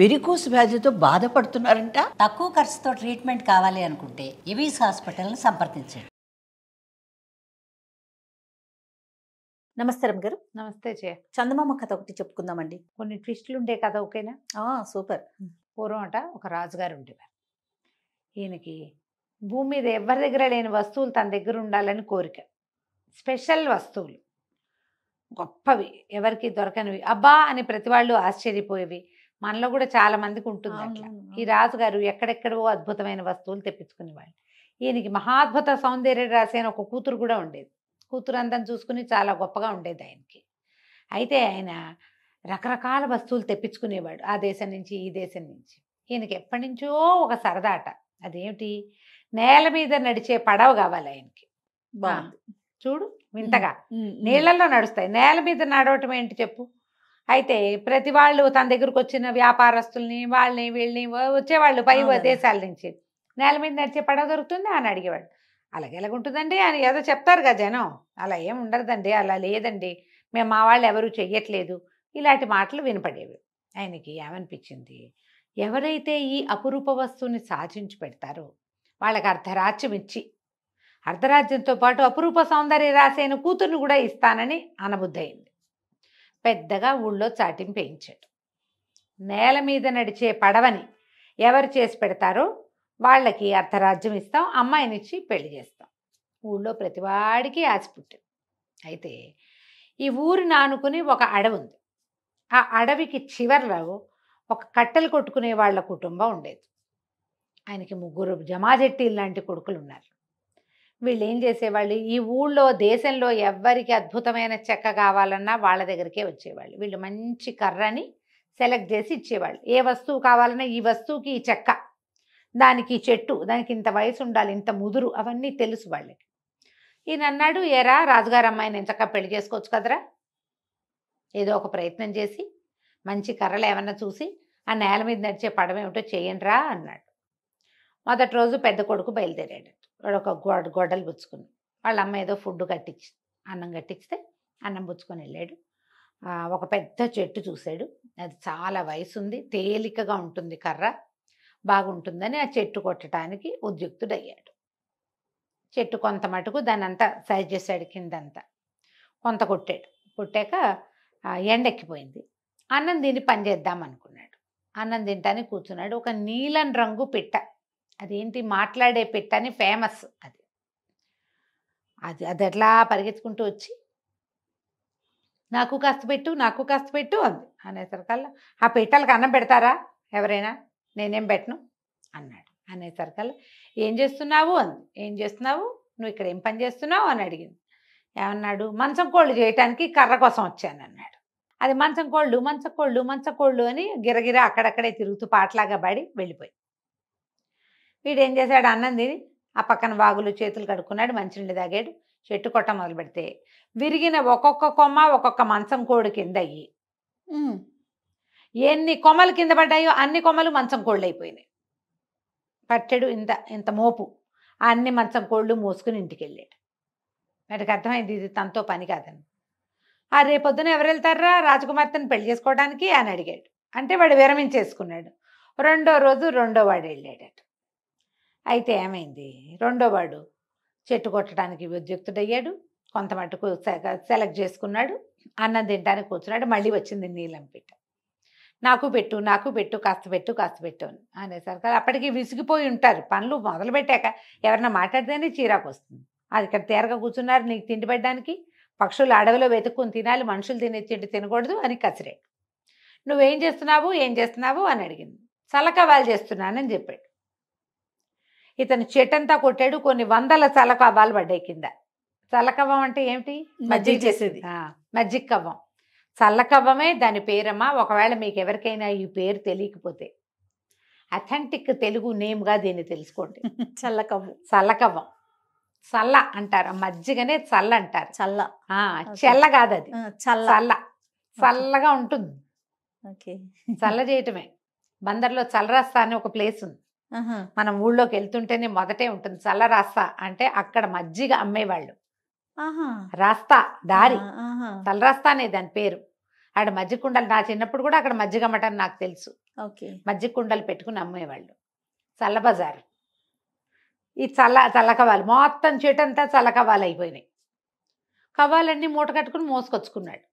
Varicose వ్యాధితో బాధపడుతున్నారంట. తక్కువ ఖర్చుతో ట్రీట్మెంట్ కావాలి అనుకుంటే ఎవిస్ హాస్పిటల్ని సంప్రదించండి. నమస్తే రమ్య గారు. నమస్తే జయ. చందమామ కథ ఒకటి చెప్పుకుందామండి. కొన్ని ట్విస్టులు ఉండే కథ ఓకేనా? సూపర్. పూర్వం ఒక రాజుగారు ఉండేవారు. ఈయనకి భూమి మీద ఎవరి దగ్గర లేని వస్తువులు తన దగ్గర ఉండాలని కోరిక. స్పెషల్ వస్తువులు, గొప్పవి, ఎవరికి దొరకనివి, అబ్బా అని ప్రతి వాళ్ళు ఆశ్చర్యపోయేవి. మనలో కూడా చాలా మందికి ఉంటుంది అట్లా. ఈ రాజుగారు ఎక్కడెక్కడో అద్భుతమైన వస్తువులు తెప్పించుకునేవాళ్ళు. ఈయనకి మహాద్భుత సౌందర్య రాశి అని ఒక కూతురు కూడా ఉండేది. కూతురు అందం చూసుకుని చాలా గొప్పగా ఉండేది ఆయనకి. అయితే ఆయన రకరకాల వస్తువులు తెప్పించుకునేవాడు, ఆ దేశం నుంచి ఈ దేశం నుంచి. ఈయనకి ఎప్పటి నుంచో ఒక సరదాట. అదేమిటి, నేల మీద నడిచే పడవ కావాలి ఆయనకి. బాగుంది. చూడు వింతగా, నీళ్లలో నడుస్తాయి, నేల మీద నడవటం ఏంటి చెప్పు. అయితే ప్రతి వాళ్ళు తన దగ్గరకు వచ్చిన వ్యాపారస్తుల్ని వాళ్ళని వీళ్ళని వచ్చేవాళ్ళు పై దేశాల నుంచి, నేల మీద నడిచే పడవ దొరుకుతుంది అని అడిగేవాడు. అలాగే ఎలాగుంటుందండి అని ఏదో చెప్తారు కదా జనం. అలా ఏం ఉండదండి, అలా లేదండి, మేము మా వాళ్ళు ఎవరు చెయ్యట్లేదు, ఇలాంటి మాటలు వినపడేవి. ఆయనకి ఏమనిపించింది, ఎవరైతే ఈ అపురూప వస్తువుని సాధించి పెడతారో వాళ్ళకి అర్ధరాజ్యం ఇచ్చి, అర్ధరాజ్యంతో పాటు అపురూప సౌందర్య రాసైన కూతుర్ని కూడా ఇస్తానని అనబుద్ధి అయింది. పెద్దగా ఊళ్ళో చాటింపు వేయించాడు. నేల మీద నడిచే పడవని ఎవరు చేసి పెడతారో వాళ్ళకి అర్ధరాజ్యం ఇస్తాం, అమ్మాయినిచ్చి పెళ్లి చేస్తాం. ఊళ్ళో ప్రతివాడికి ఆశ పుట్టింది. అయితే ఈ ఊరిని ఆనుకుని ఒక అడవి ఉంది. ఆ అడవికి చివర్లో ఒక కట్టెలు కొట్టుకునే వాళ్ళ కుటుంబం ఉండేది. ఆయనకి 3 జమాజెట్టీలు లాంటి కొడుకులు ఉన్నారు. వీళ్ళు ఏం చేసేవాళ్ళు, ఈ ఊళ్ళో దేశంలో ఎవ్వరికి అద్భుతమైన చెక్క కావాలన్నా వాళ్ళ దగ్గరికే వచ్చేవాళ్ళు. వీళ్ళు మంచి కర్రని సెలెక్ట్ చేసి ఇచ్చేవాళ్ళు. ఏ వస్తువు కావాలన్నా ఈ వస్తువుకి ఈ చెక్క, దానికి చెట్టు, దానికి ఇంత వయసు ఉండాలి, ఇంత ముదురు, అవన్నీ తెలుసు వాళ్ళకి. ఈయన అన్నాడు, ఏరా రాజుగారు అమ్మాయిని ఎంచక్క పెళ్లి చేసుకోవచ్చు కదరా, ఏదో ఒక ప్రయత్నం చేసి మంచి కర్రలు ఏమన్నా చూసి ఆ నేల మీద నడిచే పడవ ఏమిటో చేయండిరా అన్నాడు. మొదటి రోజు పెద్ద కొడుకు బయలుదేరాడు. వాడు ఒక గొడ్డలు పుచ్చుకుని, వాళ్ళ అమ్మ ఏదో ఫుడ్ కట్టించి అన్నం కట్టిస్తే అన్నం పుచ్చుకొని వెళ్ళాడు. ఒక పెద్ద చెట్టు చూశాడు. అది చాలా వయసు ఉంది, తేలికగా ఉంటుంది, కర్ర బాగుంటుందని ఆ చెట్టు కొట్టడానికి ఉద్యుక్తుడయ్యాడు. చెట్టు కొంత మటుకు దాన్ని అంతా సైజ్ చేశాడు, కిందంతా కొంత కొట్టాడు. కొట్టాక ఎండెక్కిపోయింది. అన్నం తిని పని చేద్దాం అనుకున్నాడు. అన్నం తింటానికి కూర్చున్నాడు. ఒక నీలం రంగు పిట్ట, అదేంటి మాట్లాడే పిట్ట అని ఫేమస్, అది అట్లా పరిగెత్తుకుంటూ వచ్చి నాకు కాస్త పెట్టు, నాకు కాస్త పెట్టు అంది. అనేసరికల్లా ఆ పిట్టలకు అన్నం పెడతారా ఎవరైనా, నేనేం పెట్టను అన్నాడు. అనేసరికల్లా ఏం చేస్తున్నావు అంది. ఏం చేస్తున్నావు, నువ్వు ఇక్కడ ఏం పని చేస్తున్నావు అని అడిగింది. ఏమన్నాడు, మంచం కోళ్ళు చేయటానికి కర్ర కోసం వచ్చాను అన్నాడు. అది మంచం కోళ్ళు మంచం కోళ్ళు మంచం కోళ్ళు అని గిరగిర అక్కడక్కడే తిరుగుతూ పాటలాగా పడి వెళ్ళిపోయి, వీడేం చేశాడు, అన్నం తిని ఆ పక్కన వాగులు చేతులు కడుక్కున్నాడు, మంచినీళ్ళు తాగాడు. చెట్టు కొట్ట మొదలు పెడితే విరిగిన ఒక్కొక్క కొమ్మ ఒక్కొక్క మంచం కోడి కింద అయ్యి, ఎన్ని కొమ్మలు కింద పడ్డాయో అన్ని కొమ్మలు మంచం కోళ్ళు అయిపోయినాయి. పట్టెడు ఇంత మోపు, ఆ అన్ని మంచం కోళ్ళు మోసుకుని ఇంటికి వెళ్ళాడు. వాడికి అర్థమైంది ఇది తనతో పని కాదని. రేపొద్దున ఎవరు వెళ్తారా రాజకుమార్తెను పెళ్లి చేసుకోవడానికి అని అడిగాడు. అంటే వాడు విరమించేసుకున్నాడు. రెండో రోజు రెండో వాడు వెళ్ళాడట. అయితే ఏమైంది, రెండో వాడు చెట్టు కొట్టడానికి ఉద్యుక్తుడయ్యాడు. కొంత మటుకు సెలెక్ట్ చేసుకున్నాడు. అన్నం తినడానికి కూర్చున్నాడు. మళ్ళీ వచ్చింది నీలం పిట్ట. నాకు పెట్టు, నాకు పెట్టు, కాస్త పెట్టు, కాస్త పెట్టు అని అనేసరికి అప్పటికి విసిగిపోయి ఉంటారు. పనులు మొదలు పెట్టాక ఎవరన్నా మాట్లాడితేనే చీరాకు వస్తుంది. అది ఇక్కడ తేరగా కూర్చున్నారు, నీకు తిండి పెట్టడానికి, పక్షులు అడవిలో వెతుక్కుని తినాలి, మనుషులు తినే తిండి తినకూడదు అని కసిరే. నువ్వేం చేస్తున్నావు, ఏం చేస్తున్నావు అని అడిగింది. చలకవాలు చేస్తున్నానని చెప్పాడు. ఇతను చెట్టంతా కొట్టాడు. కొన్ని 100 చలకవ్వాలు పడ్డాయి కింద. చల్లకవ్వం అంటే ఏమిటి, మజ్జిగ చేసేది. మజ్జిగ కవ్వం, చల్లకవ్వమే దాని పేరమ్మా. ఒకవేళ మీకు ఎవరికైనా ఈ పేరు తెలియకపోతే అథెంటిక్ తెలుగు నేమ్గా దీన్ని తెలుసుకోండి. చల్లకవ్వం, చల్ల అంటారు. మజ్జిగనే చల్ల అంటారు. చెల్ల కాదు, అది చల్లగా ఉంటుంది. చల్ల చేయటమే. బందర్లో చల్లరాస్తా అని ఒక ప్లేస్ ఉంది. మనం ఊళ్ళోకి వెళ్తుంటేనే మొదటే ఉంటుంది చల్లరాస్తా అంటే. అక్కడ మజ్జిగ అమ్మేవాళ్ళు. రాస్తా దారి, చల్లరాస్తా అనే దాని పేరు. ఆడ మజ్జిగ కుండలు, నా చిన్నప్పుడు కూడా అక్కడ మజ్జిగ అమ్మటం నాకు తెలుసు. ఓకే. మజ్జిగ కుండలు పెట్టుకుని అమ్మేవాళ్ళు. చల్ల బజార్. ఈ చల్లకవ్వాలి మొత్తం చెట్టంతా చల్లకవ్వాలి అయిపోయినాయి. కవ్వాలన్నీ మూట కట్టుకుని మోసుకొచ్చుకున్నాడు.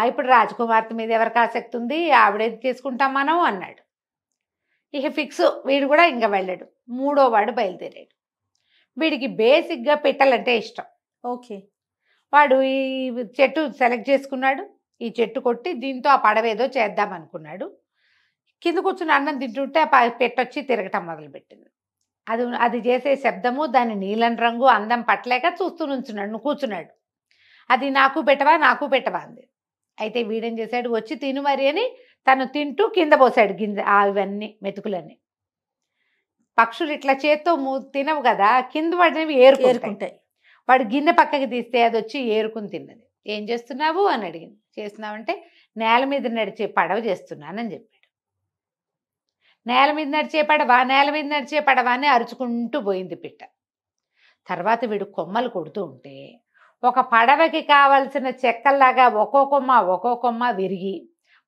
ఇప్పుడు రాజకుమార్తె మీద ఎవరికి ఆసక్తి ఉంది, ఆవిడేది తీసుకుంటాం మనం అన్నాడు. ఇక ఫిక్స్, వీడు కూడా ఇంకా వెళ్ళాడు. 3వ వాడు బయలుదేరాడు. వీడికి బేసిక్గా పిట్టలంటే ఇష్టం. ఓకే. వాడు ఈ చెట్టు సెలెక్ట్ చేసుకున్నాడు. ఈ చెట్టు కొట్టి దీంతో ఆ పడవేదో చేద్దాం అనుకున్నాడు. కింద కూర్చుని అన్నం తింటుంటే ఆ పెట్టొచ్చి తిరగటం మొదలుపెట్టింది. అది చేసే శబ్దము, దాని నీలం రంగు అందం పట్టలేక చూస్తూ నుంచున్నాడు, కూర్చున్నాడు. అది నాకు పెట్టవా అంది. అయితే వీడేం చేశాడు, వచ్చి తిను మరి అని తను తింటూ కింద పోసాడు గింజ ఇవన్నీ మెతుకులన్నీ. పక్షులు ఇట్లా చేత్తో తినవు కదా, కింద పడినవి ఏరుకుంటాయి. వాడు గిన్నె పక్కకి తీస్తే అది వచ్చి ఏరుకుని తిన్నది. ఏం చేస్తున్నావు అని అడిగింది. చేస్తున్నావంటే నేల మీద నడిచే పడవ చేస్తున్నానని చెప్పాడు. నేల మీద నడిచే పడవ అని అరుచుకుంటూ పోయింది పిట్ట. తర్వాత వీడు కొమ్మలు కొడుతూ ఉంటే ఒక పడవకి కావలసిన చెక్కల్లాగా ఒక్కో కొమ్మ విరిగి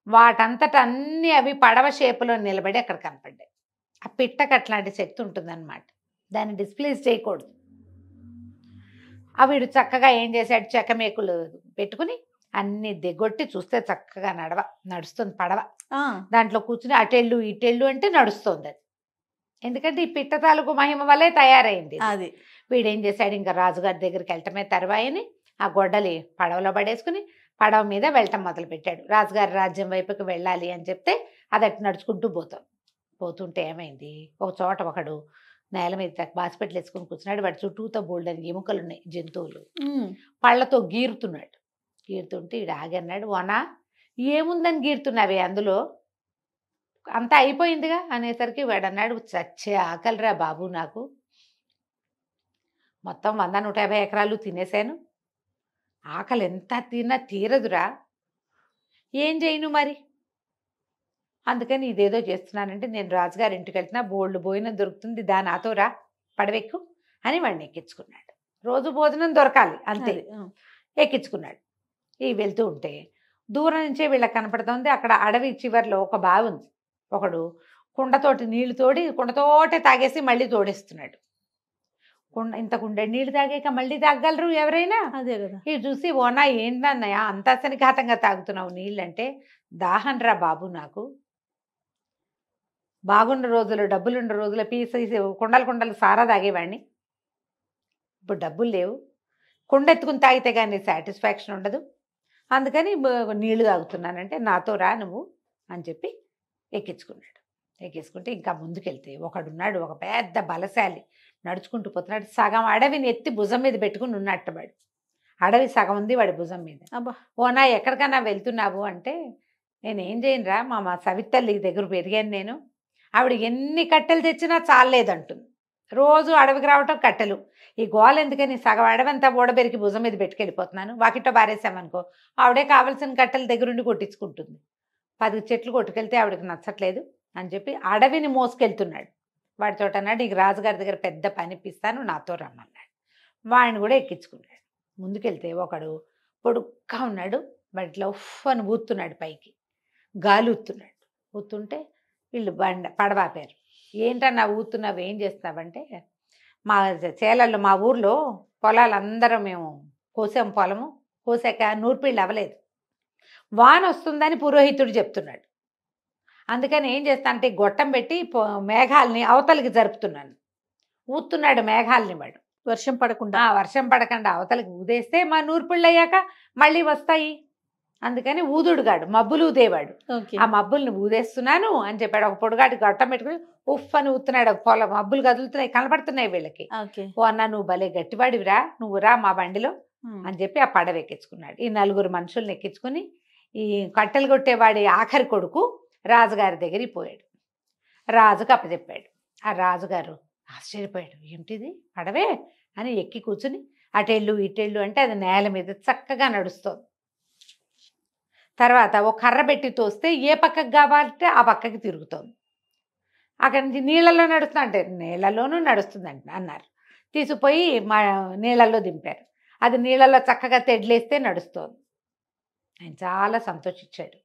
వాటంతట అన్నీ అవి పడవ షేపులో నిలబడి అక్కడ కనపడ్డాయి. ఆ పిట్టకు అట్లాంటి శక్తి ఉంటుందన్నమాట. దాన్ని డిస్ప్లేస్ చేయకూడదు. వీడు చక్కగా ఏం చేశాడు, చెక్క మేకులు పెట్టుకుని అన్ని దిగొట్టి చూస్తే చక్కగా నడుస్తుంది పడవ. దాంట్లో కూర్చుని అటెళ్ళు ఇటెళ్ళు అంటే నడుస్తుంది అది. ఎందుకంటే ఈ పిట్ట తాలూకు మహిమ వల్లే తయారైంది అది. వీడేం చేశాడు, ఇంకా రాజుగారి దగ్గరికి వెళ్ళటమే తర్వాయని ఆ గొడ్డలి పడవలో పడేసుకుని పడవ మీద వెళ్ళటం మొదలుపెట్టాడు. రాజుగారి రాజ్యం వైపుకి వెళ్ళాలి అని చెప్తే అది అటు నడుచుకుంటూ పోతుంటే ఏమైంది, ఒక చోట ఒకడు నేల మీద బాసిపెట్లు వేసుకుని కూర్చున్నాడు. వాడి చుట్టూతో బోల్డని ఎముకలు ఉన్నాయి, జంతువులు. పళ్ళతో గీరుతుంటే ఈడు ఆగి అన్నాడు, ఓనా ఏముందని గీరుతున్నావే అందులో, అంతా అయిపోయిందిగా అనేసరికి వాడు అన్నాడు, చచ్చే ఆకలిరా బాబు, నాకు మొత్తం 100-150 ఎకరాలు తినేశాను, ఆకలి ఎంత తిన్నా తీరదురా, ఏం చేయను మరి, అందుకని ఇదేదో చేస్తున్నానంటే నేను రాజుగారి ఇంటికి వెళ్తున్నా, బోల్డ్ భోజనం దొరుకుతుంది, నాతో రా, పడవెక్కు అని వాడిని ఎక్కించుకున్నాడు. రోజు భోజనం దొరకాలి అంతే, ఎక్కించుకున్నాడు. వెళ్తూ ఉంటే దూరం నుంచే వీళ్ళకి కనపడుతుంది, అక్కడ అడవి చివరిలో ఒక బావి ఉంది. ఒకడు కుండతోటి నీళ్లు తోడి కుండతోటే తాగేసి మళ్ళీ తోడేస్తున్నాడు. ఇంత కుండ నీళ్ళు తాగాక మళ్ళీ తాగలరు ఎవరైనా, అదే కదా. ఇది చూసి, ఓనా ఏంటన్నయ్య అంత అసనిఘాతంగా తాగుతున్నావు నీళ్ళు అంటే, దాహం రా బాబు, నాకు బాగున్న రోజులు డబ్బులున్న రోజులు పీసేసి కుండలు సారా తాగేవాడిని, ఇప్పుడు డబ్బులు లేవు, కుండ ఎత్తుకుని తాగితే కానీ సాటిస్ఫాక్షన్ ఉండదు, అందుకని నీళ్లు తాగుతున్నానంటే నాతో రా నువ్వు అని చెప్పి ఎక్కించుకుంటే ఇంకా ముందుకెళ్తే ఒకడున్నాడు, ఒక పెద్ద బలశాలి, నడుచుకుంటూ పోతున్నాడు. సగం అడవిని ఎత్తి భుజం మీద పెట్టుకుని ఉన్నట్టు వాడు. అడవి సగం ఉంది వాడి భుజం మీద. ఓనా ఎక్కడికన్నా వెళ్తున్నావు అంటే, నేనేం చేయనురా, మా సవితల్లి దగ్గర పెరిగాను నేను, ఆవిడ ఎన్ని కట్టెలు తెచ్చినా చాలేదంటుంది. రోజు అడవికి రావటం కట్టెలు, ఈ గోల ఎందుకని సగం అడవంతా ఓడబెరికి భుజం మీద పెట్టుకెళ్ళిపోతున్నాను, వాకిట్లో బారేసామనుకో ఆవిడే కావాల్సిన కట్టెల దగ్గరుండి కొట్టించుకుంటుంది. 10 చెట్లు కొట్టుకెళ్తే ఆవిడకి నచ్చట్లేదు అని చెప్పి అడవిని మోసుకెళ్తున్నాడు. వాడితో అన్నాడు, నీకు రాజుగారి దగ్గర పెద్ద పని ఇప్పిస్తాను, నాతో రమ్మన్నాడు. వాడిని కూడా ఎక్కించుకున్నాడు. ముందుకెళ్తే ఒకడు పొడుగ్గా ఉన్నాడు, వాటిలో ఉఫ్ అని ఊతున్నాడు, పైకి గాలి ఊతుంటే వీళ్ళు పడవాపారు. ఏంటన్నా ఊతున్నావు, ఏం చేస్తున్నావంటే, మా చేలల్లో మా ఊర్లో పొలాలందరం మేము కోసాం, పొలము కోసాక నూర్పిళ్ళు అవ్వలేదు, వాన వస్తుందని పురోహితుడు చెప్తున్నాడు, అందుకని ఏం చేస్తా అంటే గొట్టం పెట్టి మేఘాలని అవతలికి జరుపుతున్నాను. ఊతున్నాడు మేఘాలని వాడు, వర్షం పడకుండా అవతలికి ఊదేస్తే మా నూర్పిళ్ళు అయ్యాక మళ్ళీ వస్తాయి, అందుకని ఊదుడుగాడు మబ్బులు ఊదేవాడు. ఆ మబ్బుల్ని ఊదేస్తున్నాను అని చెప్పాడు. ఒక పొడుగాటి గొట్టం పెట్టుకుని ఉఫ్ అని ఊతున్నాడు. పొలం మబ్బులు కదులుతున్నాయి, కనపడుతున్నాయి వీళ్ళకి. ఓ అన్న నువ్వు భలే గట్టివాడివిరా, నువ్వు రా మా బండిలో అని చెప్పి ఆ పడవ ఎక్కించుకున్నాడు. ఈ 4 మనుషుల్ని ఎక్కించుకుని ఈ కట్టెలు కొట్టేవాడి ఆఖరి కొడుకు రాజుగారి దగ్గరికి పోయాడు. రాజుకు అప్పచెప్పాడు. ఆ రాజుగారు ఆశ్చర్యపోయాడు, ఏమిటిది పడవే అని ఎక్కి కూర్చుని అటెళ్ళు ఇటెళ్ళు అంటే అది నేల మీద చక్కగా నడుస్తోంది. తర్వాత ఒక కర్ర పెట్టి తోస్తే ఏ పక్కకు కావాలంటే ఆ పక్కకి తిరుగుతోంది. అక్కడి నుంచి నీళ్ళల్లో నడుస్తుంది అంటే నీళ్ళలోనూ నడుస్తుందంట అన్నారు. తీసుకుపోయి మా నీళ్ళల్లో దింపారు. అది నీళ్ళల్లో చక్కగా తెడ్లేస్తే నడుస్తోంది. ఆయన చాలా సంతోషించాడు.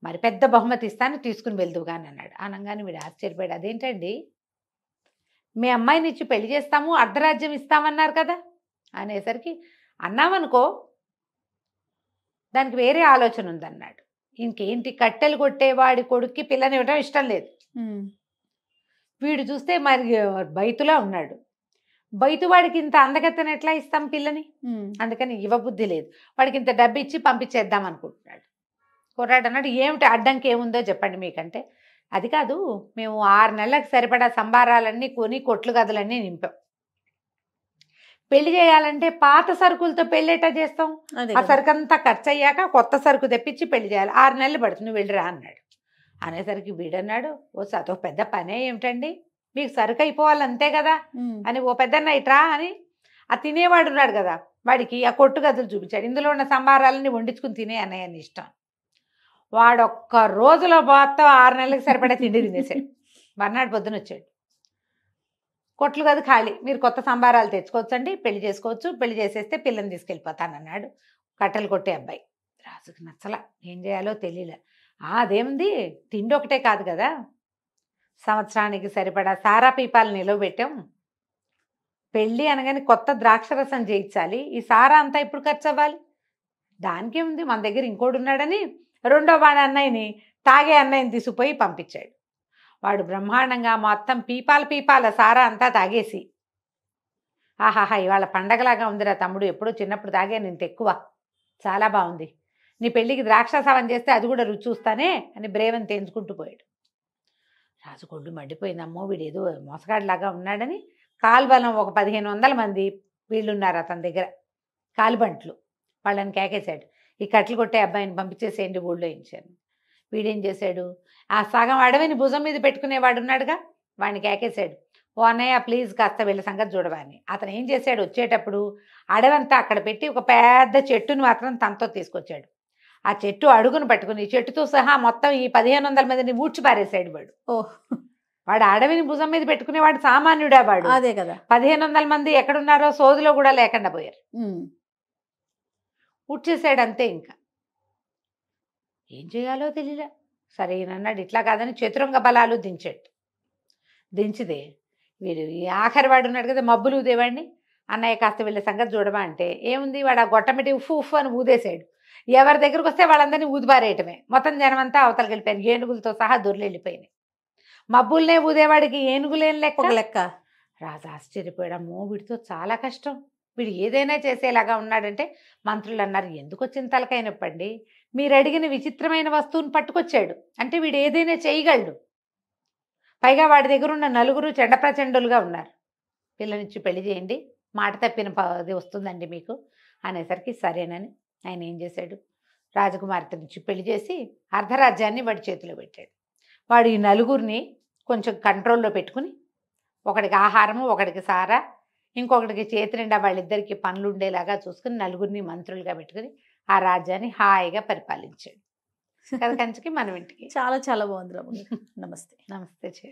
మరి పెద్ద బహుమతి ఇస్తాను, తీసుకుని వెళ్దువుగా అని అన్నాడు. అనగానే వీడు ఆశ్చర్యపోయాడు. అదేంటండి, మీ అమ్మాయిని ఇచ్చి పెళ్లి చేస్తాము, అర్ధరాజ్యం ఇస్తామన్నారు కదా అనేసరికి, అన్నామనుకో దానికి వేరే ఆలోచన ఉందన్నాడు. ఇంకేంటి, కట్టెలు కొట్టేవాడి కొడుక్కి పిల్లనివ్వడం ఇష్టం లేదు. వీడు చూస్తే మరి బైతులా ఉన్నాడు. బయటవాడికి ఇంత అందగత్తెను ఎట్లా ఇస్తాం పిల్లని, అందుకని ఇవ్వబుద్ధి లేదు. వాడికి ఇంత డబ్బు ఇచ్చి పంపించేద్దాం అనుకుంటున్నాడు. కుర్రాడు అన్నాడు, ఏమిటి అడ్డంకి ఏముందో చెప్పండి మీకంటే. అది కాదు, మేము 6 నెలలకు సరిపడా సంబారాలన్నీ కొని కొట్లు గదులన్నీ నింపాం. పెళ్లి చేయాలంటే పాత సరుకులతో పెళ్ళేటా చేస్తాం, ఆ సరుకు అంతా ఖర్చు అయ్యాక కొత్త సరుకు తెప్పించి పెళ్లి చేయాలి. 6 నెలలు పడుతుంది, నువ్వు వెళ్ళిరా అన్నాడు. అనేసరికి వీడన్నాడు, ఓ అదొక పెద్ద పనే ఏమిటండి, మీకు సరుకు అయిపోవాలి అంతే కదా అని, ఓ పెద్దన్న ఇట్రా అని ఆ తినేవాడు ఉన్నాడు కదా, వాడికి ఆ కొట్టు గదులు చూపించాడు. ఇందులో ఉన్న సంబారాలని వండించుకుని తినే అన్నయ్యని ఇష్టం. వాడు ఒక్క రోజులో మొత్తం 6 నెలలకు సరిపడా తిండి తినేసాడు. మర్నాడు పొద్దున వచ్చాడు, కొట్లు గది ఖాళీ, మీరు కొత్త సంబారాలు తెచ్చుకోవచ్చండి, పెళ్లి చేసుకోవచ్చు, పెళ్లి చేసేస్తే పిల్లని తీసుకెళ్ళిపోతానన్నాడు కట్టెలు కొట్టే అబ్బాయి. రాజుకు నచ్చల, ఏం చేయాలో తెలియలే. అదేముంది, తిండి ఒకటే కాదు కదా, సంవత్సరానికి సరిపడా సారా పీపాలు నిలవబెట్టాం, పెళ్ళి అనగానే కొత్త ద్రాక్షరసం చేయించాలి, ఈ సారా అంతా ఇప్పుడు ఖర్చు అవ్వాలి, దానికేముంది, మన దగ్గర ఇంకోడు ఉన్నాడని రెండో వాడి అన్నయ్యని, తాగే అన్నయ్యని తీసుకుపోయి పంపించాడు. వాడు బ్రహ్మాండంగా మొత్తం పీపాల సారా అంతా తాగేసి, ఆహాహా ఇవాళ పండగలాగా ఉందిరా తమ్ముడు, ఎప్పుడో చిన్నప్పుడు తాగాను ఇంత ఎక్కువ, చాలా బాగుంది, నీ పెళ్ళికి ద్రాక్షాసవం చేస్తే అది కూడా రుచి చూస్తానే అని బ్రేవని తేంచుకుంటూ పోయాడు. రాజు కొడ్డు మండిపోయిందమ్మో, వీడేదో మోసగాడిలాగా ఉన్నాడని కాల్బలం ఒక 1500 మంది వీళ్ళున్నారు అతని దగ్గర, కాలుబంట్లు, వాళ్ళని కేకేశాడు, ఈ కట్టెలు కొట్టే అబ్బాయిని పంపించేసేయండి ఊళ్ళో ఇచ్చాను. వీడేం చేశాడు, ఆ సగం అడవిని భుజం మీద పెట్టుకునేవాడు ఉన్నాడుగా, వాడిని కేకేశాడు, ఓ అన్నయ్య ప్లీజ్ కాస్త వీళ్ళ సంగతి చూడవాని. అతను ఏం చేశాడు, వచ్చేటప్పుడు అడవంతా అక్కడ పెట్టి ఒక పెద్ద చెట్టుని మాత్రం తనతో తీసుకొచ్చాడు. ఆ చెట్టు అడుగును పట్టుకుని చెట్టుతో సహా మొత్తం ఈ 1500 మందిని ఊడ్చిపారేశాడు వాడు. వాడు అడవిని భుజం మీద పెట్టుకునేవాడు సామాన్యుడా వాడు, అదే కదా. 1500 మంది ఎక్కడున్నారో సోదిలో కూడా లేకుండా పోయారు. ఊడ్చేసాడు అంతే. ఇంకా ఏం చేయాలో తెలియలే. సరే ఈయనన్నాడు, ఇట్లా కాదని చతురంగ బలాలు దించాడు. దించిదే వీడు ఈ ఆఖరి వాడు ఉన్నాడు కదా మబ్బులు ఊదేవాడిని, అన్నయ్య కాస్త వీళ్ళ సంగతి చూడమా అంటే, ఏముంది వాడు ఆ గొట్టమిటి ఉఫ్ అని ఊదేశాడు. ఎవరి దగ్గరకు వస్తే వాళ్ళందరినీ ఊదిపారేయటమే. మొత్తం జనమంతా అవతలకి వెళ్ళిపోయారు, ఏనుగులతో సహా దొర్లు వెళ్ళిపోయినాయి. మబ్బుల్నే ఊదేవాడికి ఏనుగులేని లెక్క. రాజు ఆశ్చర్యపోయాడు, అమ్మో వీడితో చాలా కష్టం, వీడు ఏదైనా చేసేలాగా ఉన్నాడంటే. మంత్రులు అన్నారు, ఎందుకు వచ్చిన తలకైనప్పండి, మీరు అడిగిన విచిత్రమైన వస్తువుని పట్టుకొచ్చాడు అంటే వీడు ఏదైనా చేయగలడు. పైగా వాడి దగ్గర ఉన్న 4 చెండప్రచండులుగా ఉన్నారు, పిల్లనిచ్చి పెళ్లి చేయండి, మాట తప్పిన అది వస్తుందండి మీకు అనేసరికి సరేనని ఆయన ఏం చేశాడు, రాజకుమార్తెనిచ్చి పెళ్లి చేసి అర్ధరాజ్యాన్ని వాడి చేతిలో పెట్టాడు. వాడు ఈ 4 కొంచెం కంట్రోల్లో పెట్టుకుని, ఒకడికి ఆహారము, ఒకడికి సారా, ఇంకొకటికి చేతి నిండా వాళ్ళిద్దరికి పనులు ఉండేలాగా చూసుకుని 4 మంత్రులుగా పెట్టుకుని ఆ రాజ్యాన్ని హాయిగా పరిపాలించాడు. కంచికి మనం ఇంటికి. చాలా చాలా బాగుంది రమ్య. నమస్తే. నమస్తే.